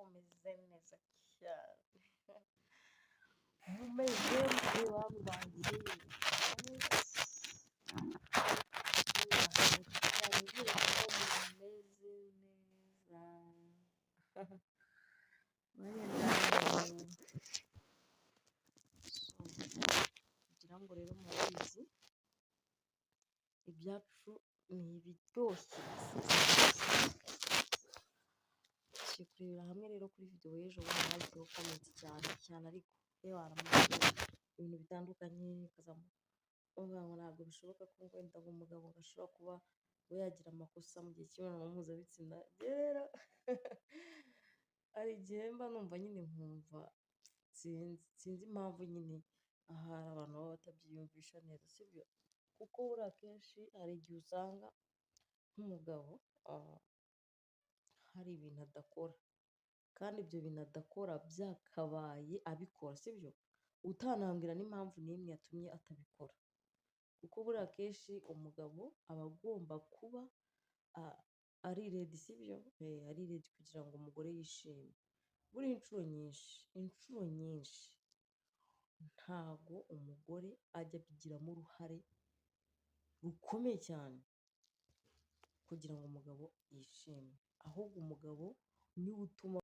umeze neza cyane umeze mute wambangiye mumeze neza kugira ngo rero mubizi ibyacu ni ibiryoshye kurebera hamwe rero kuri video y'ejo bundi hagiyeho comment cyane ariko waramuze ibintu bitandukanye ukavuga ngo ntabwo bishoboka ko wenda umugabo ashobora kuba we yagira amakosa mu gihe cy'imibonano mpuzabitsina rero hari igihe mba numva nyine nkumva sinzi impamvu nyine ahari abantu baba batabyiyumvisha neza sibyo kuko buriya akenshi hari igihe usanga nk'umugabo hari ibintu adakora kandi ibyo bintu adakora byakabaye abikora sibyo utanambwira n'impamvu n'imwe yatumye atabikora kuko buriya akenshi umugabo aba agomba kuba ari ready sibyo ari ready kugira ngo umugore yishime buri inshuro nyinshi ntago umugore ajya abigiramo uruhare rukomeye cyane kugira ngo umugabo yishime ahubwo umugabo niwe utuma